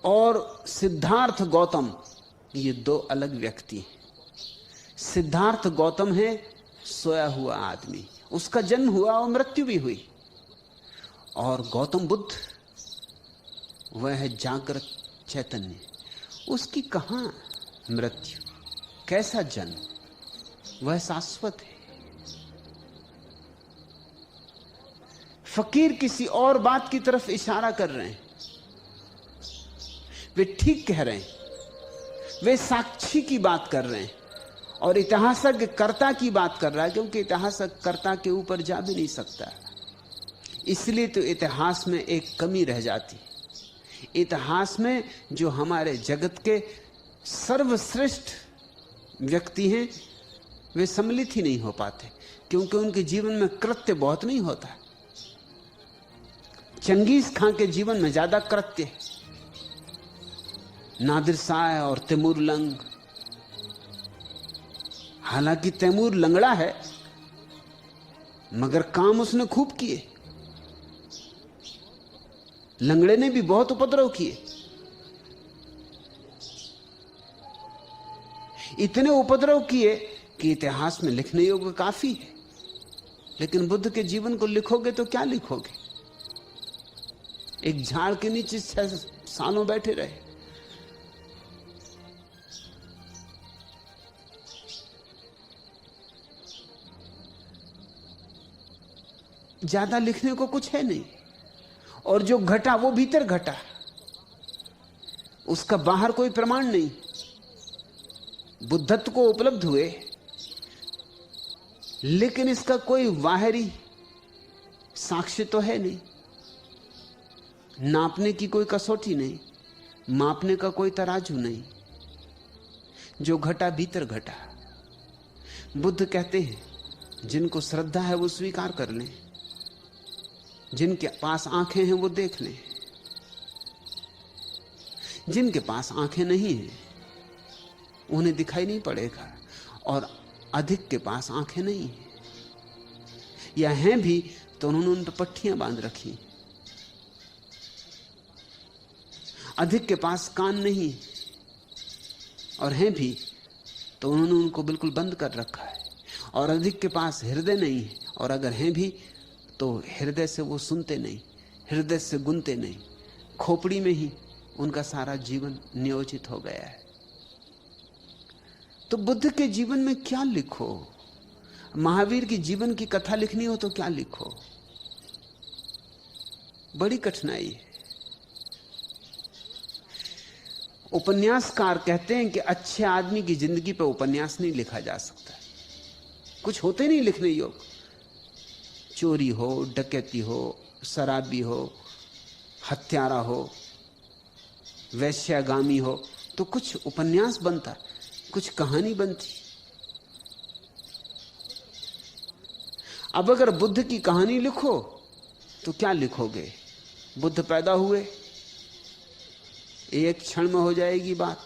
और सिद्धार्थ गौतम ये दो अलग व्यक्ति हैं। सिद्धार्थ गौतम है सोया हुआ आदमी, उसका जन्म हुआ और मृत्यु भी हुई। और गौतम बुद्ध वह है जागृत चैतन्य, उसकी कहां मृत्यु, कैसा जन्म, वह शाश्वत है। फकीर किसी और बात की तरफ इशारा कर रहे हैं। वे ठीक कह रहे हैं, वे साक्षी की बात कर रहे हैं और इतिहासज्ञ कर्ता की बात कर रहा है, क्योंकि इतिहासज्ञ कर्ता के ऊपर जा भी नहीं सकता। इसलिए तो इतिहास में एक कमी रह जाती। इतिहास में जो हमारे जगत के सर्वश्रेष्ठ व्यक्ति हैं वे सम्मिलित ही नहीं हो पाते, क्योंकि उनके जीवन में कृत्य बहुत नहीं होता। चंगेज खां के जीवन में ज्यादा कृत्य है, नादिर शाह और तैमूर लंग। हालांकि तैमूर लंगड़ा है मगर काम उसने खूब किए। लंगड़े ने भी बहुत उपद्रव किए, इतने उपद्रव किए कि इतिहास में लिखने योग्य काफी है। लेकिन बुद्ध के जीवन को लिखोगे तो क्या लिखोगे? एक झाड़ के नीचे 6 सालों बैठे रहे, ज्यादा लिखने को कुछ है नहीं। और जो घटा वो भीतर घटा, उसका बाहर कोई प्रमाण नहीं। बुद्धत्व को उपलब्ध हुए लेकिन इसका कोई बाहरी साक्ष्य तो है नहीं, नापने की कोई कसौटी नहीं, मापने का कोई तराजू नहीं। जो घटा भीतर घटा। बुद्ध कहते हैं जिनको श्रद्धा है वो स्वीकार कर लें, जिनके पास आंखें हैं वो देख लें। जिनके पास आंखें नहीं हैं उन्हें दिखाई नहीं पड़ेगा, और अधिक के पास आंखें नहीं हैं, या हैं भी तो उन्होंने उन पर पट्टियां बांध रखी। अधिक के पास कान नहीं और हैं भी तो उन्होंने उनको बिल्कुल बंद कर रखा है। और अधिक के पास हृदय नहीं है, और अगर हैं भी तो हृदय से वो सुनते नहीं, हृदय से गुनते नहीं। खोपड़ी में ही उनका सारा जीवन नियोजित हो गया है। तो बुद्ध के जीवन में क्या लिखो? महावीर की जीवन की कथा लिखनी हो तो क्या लिखो? बड़ी कठिनाई है। उपन्यासकार कहते हैं कि अच्छे आदमी की जिंदगी पर उपन्यास नहीं लिखा जा सकता, कुछ होते नहीं लिखने योग्य। चोरी हो, डकैती हो, शराबी हो, हत्यारा हो, वैश्यागामी हो तो कुछ उपन्यास बनता, कुछ कहानी बनती। अब अगर बुद्ध की कहानी लिखो तो क्या लिखोगे? बुद्ध पैदा हुए, एक क्षण में हो जाएगी बात,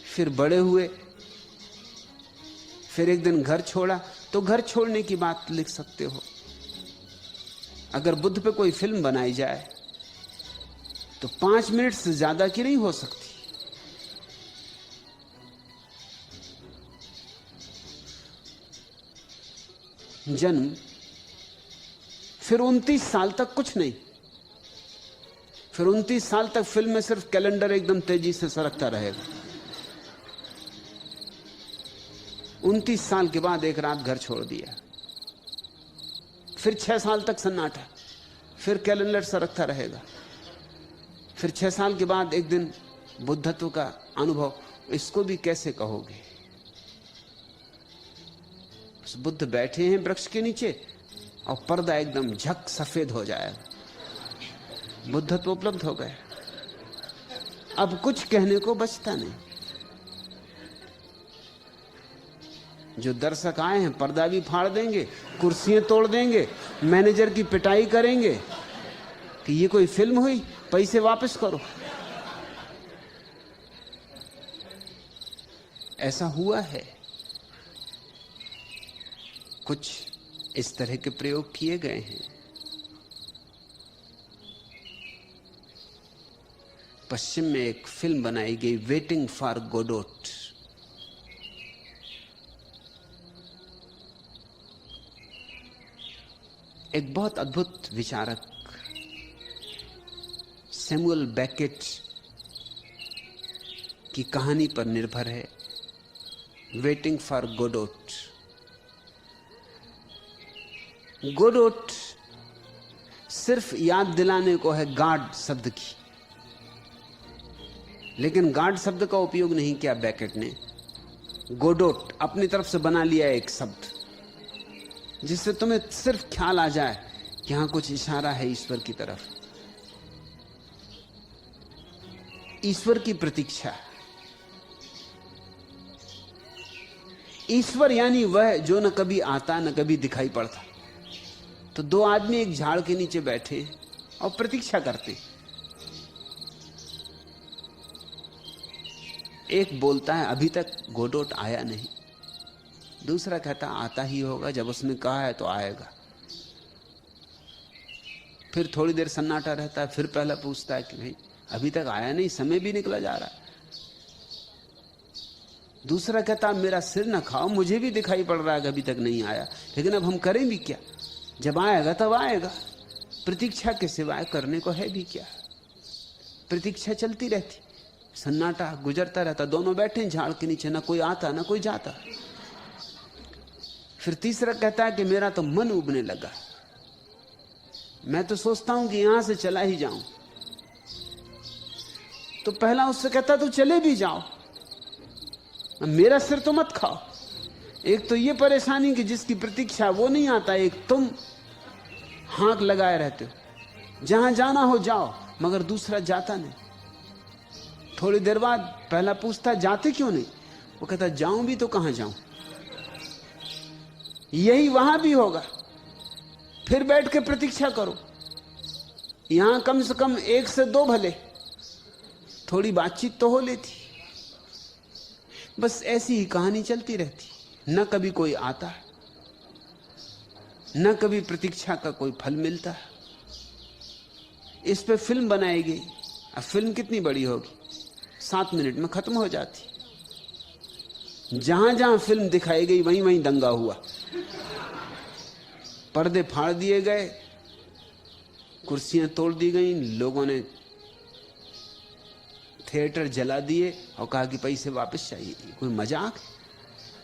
फिर बड़े हुए, फिर एक दिन घर छोड़ा, तो घर छोड़ने की बात लिख सकते हो। अगर बुद्ध पे कोई फिल्म बनाई जाए तो 5 मिनट से ज्यादा की नहीं हो सकती। जन्म, फिर 29 साल तक कुछ नहीं, फिर 29 साल तक फिल्म में सिर्फ कैलेंडर एकदम तेजी से सरकता रहेगा। 29 साल के बाद एक रात घर छोड़ दिया, फिर 6 साल तक सन्नाटा, फिर कैलेंडर सरकता रहेगा, फिर 6 साल के बाद एक दिन बुद्धत्व का अनुभव। इसको भी कैसे कहोगे? बुद्ध बैठे हैं वृक्ष के नीचे और पर्दा एकदम झक सफेद हो जाएगा, बुद्धत्व उपलब्ध हो गया, अब कुछ कहने को बचता नहीं। जो दर्शक आए हैं पर्दा भी फाड़ देंगे, कुर्सियां तोड़ देंगे, मैनेजर की पिटाई करेंगे कि ये कोई फिल्म हुई, पैसे वापस करो। ऐसा हुआ है, कुछ इस तरह के प्रयोग किए गए हैं। पश्चिम में एक फिल्म बनाई गई वेटिंग फॉर गोडोट। एक बहुत अद्भुत विचारक सैमुअल बेकेट की कहानी पर निर्भर है वेटिंग फॉर गोडोट। गोडोट सिर्फ याद दिलाने को है गार्ड शब्द की, लेकिन गार्ड शब्द का उपयोग नहीं किया बेकेट ने। गोडोट अपनी तरफ से बना लिया एक शब्द जिससे तुम्हें सिर्फ ख्याल आ जाए कि यहां कुछ इशारा है ईश्वर की तरफ। ईश्वर की प्रतीक्षा। ईश्वर यानी वह जो न कभी आता न कभी दिखाई पड़ता। तो दो आदमी एक झाड़ के नीचे बैठे और प्रतीक्षा करते। एक बोलता है अभी तक गोडोट आया नहीं, दूसरा कहता आता ही होगा, जब उसने कहा है तो आएगा। फिर थोड़ी देर सन्नाटा रहता है, फिर पहला पूछता है कि भाई अभी तक आया नहीं, समय भी निकला जा रहा है। दूसरा कहता मेरा सिर न खाओ, मुझे भी दिखाई पड़ रहा है कि अभी तक नहीं आया, लेकिन अब हम करें भी क्या, जब आएगा तब आएगा। प्रतीक्षा के सिवाय करने को है भी क्या। प्रतीक्षा चलती रहती, सन्नाटा गुजरता रहता, दोनों बैठे झाड़ के नीचे, ना कोई आता ना कोई जाता। फिर तीसरा कहता है कि मेरा तो मन उबने लगा, मैं तो सोचता हूं कि यहां से चला ही जाऊं। तो पहला उससे कहता तू चले भी जाओ, मेरा सिर तो मत खाओ। एक तो ये परेशानी कि जिसकी प्रतीक्षा वो नहीं आता, एक तुम हाथ लगाए रहते हो, जहां जाना हो जाओ, मगर दूसरा जाता नहीं। थोड़ी देर बाद पहला पूछता जाते क्यों नहीं, वो कहता जाऊं भी तो कहां जाऊं, यही वहां भी होगा। फिर बैठ के प्रतीक्षा करो, यहां कम से कम 1 से 2 भले, थोड़ी बातचीत तो हो लेती। बस ऐसी ही कहानी चलती रहती, न कभी कोई आता, न कभी प्रतीक्षा का कोई फल मिलता। इस पे फिल्म बनाई गई। अब फिल्म कितनी बड़ी होगी, 7 मिनट में खत्म हो जाती। जहां जहां फिल्म दिखाई गई वहीं वहीं दंगा हुआ, पर्दे फाड़ दिए गए, कुर्सियां तोड़ दी गई, लोगों ने थिएटर जला दिए और कहा कि पैसे वापस चाहिए। कोई मजाक है,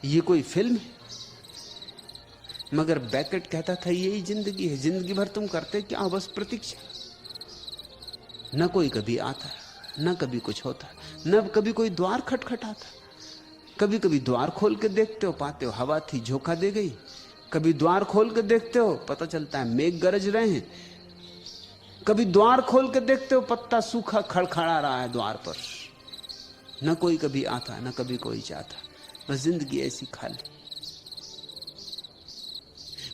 ये कोई फिल्म है। मगर बेकेट कहता था यही जिंदगी है, जिंदगी भर तुम करते क्या हो, बस प्रतीक्षा। न कोई कभी आता, न कभी कुछ होता, न कभी कोई द्वार खटखटाता। कभी कभी द्वार खोल के देखते हो, पाते हो हवा थी, झोंका दे गई। कभी द्वार खोल के देखते हो, पता चलता है मेघ गरज रहे हैं। कभी द्वार खोल के देखते हो, पत्ता सूखा खड़खड़ा रहा है द्वार पर। न कोई कभी आता, न कभी कोई जाता, बस जिंदगी ऐसी खाली।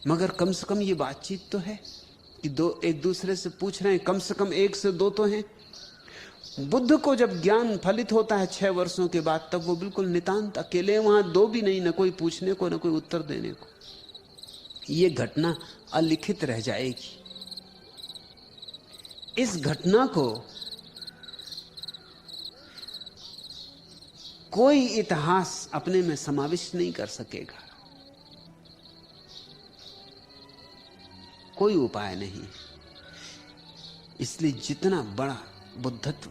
मगर कम से कम ये बातचीत तो है कि दो एक दूसरे से पूछ रहे हैं, कम से कम 1 से 2 तो हैं। बुद्ध को जब ज्ञान फलित होता है 6 वर्षों के बाद, तब वो बिल्कुल नितांत अकेले, वहां 2 भी नहीं, न कोई पूछने को न कोई उत्तर देने को। ये घटना अलिखित रह जाएगी। इस घटना को कोई इतिहास अपने में समाविष्ट नहीं कर सकेगा, कोई उपाय नहीं। इसलिए जितना बड़ा बुद्धत्व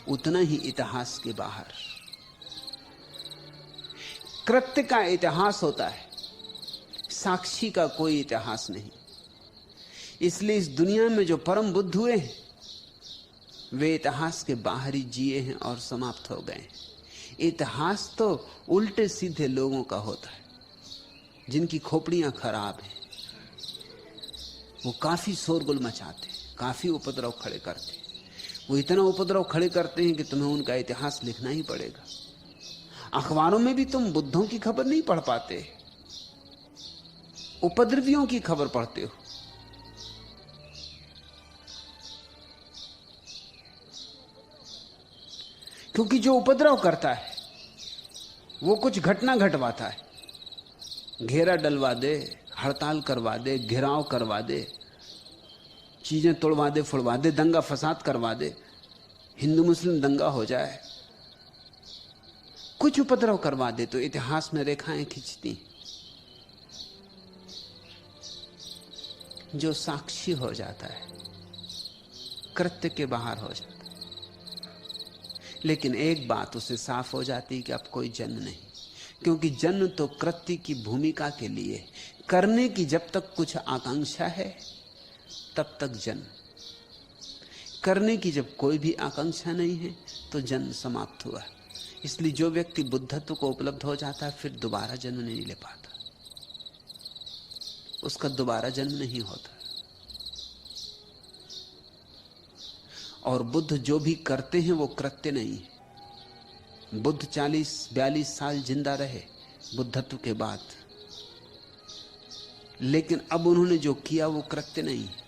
उतना ही इतिहास के बाहर। कृत्य का इतिहास होता है, साक्षी का कोई इतिहास नहीं। इसलिए इस दुनिया में जो परम बुद्ध हुए हैं वे इतिहास के बाहर ही जिए हैं और समाप्त हो गए हैं। इतिहास तो उल्टे सीधे लोगों का होता है, जिनकी खोपड़ियां खराब हैं। वो काफी शोरगुल मचाते, काफी उपद्रव खड़े करते। वो इतना उपद्रव खड़े करते हैं कि तुम्हें उनका इतिहास लिखना ही पड़ेगा। अखबारों में भी तुम बुद्धों की खबर नहीं पढ़ पाते, उपद्रवियों की खबर पढ़ते हो। क्योंकि जो उपद्रव करता है वो कुछ घटना घटवाता है, घेरा डलवा दे, हड़ताल करवा दे, घेराव करवा दे, चीजें तोड़वा दे, फुड़वा दे, दंगा फसाद करवा दे, हिंदू मुस्लिम दंगा हो जाए, कुछ उपद्रव करवा दे तो इतिहास में रेखाएं खींचती। जो साक्षी हो जाता है कृत्य के बाहर हो जाता है। लेकिन एक बात उसे साफ हो जाती कि अब कोई जन्म नहीं, क्योंकि जन्म तो कृत्य की भूमिका के लिए, करने की जब तक कुछ आकांक्षा है तब तक जन्म, करने की जब कोई भी आकांक्षा नहीं है तो जन्म समाप्त हुआ। इसलिए जो व्यक्ति बुद्धत्व को उपलब्ध हो जाता है फिर दोबारा जन्म नहीं ले पाता, उसका दोबारा जन्म नहीं होता। और बुद्ध जो भी करते हैं वो कृत्य नहीं है। बुद्ध 40-42 साल जिंदा रहे बुद्धत्व के बाद, लेकिन अब उन्होंने जो किया वो कृत्य नहीं है।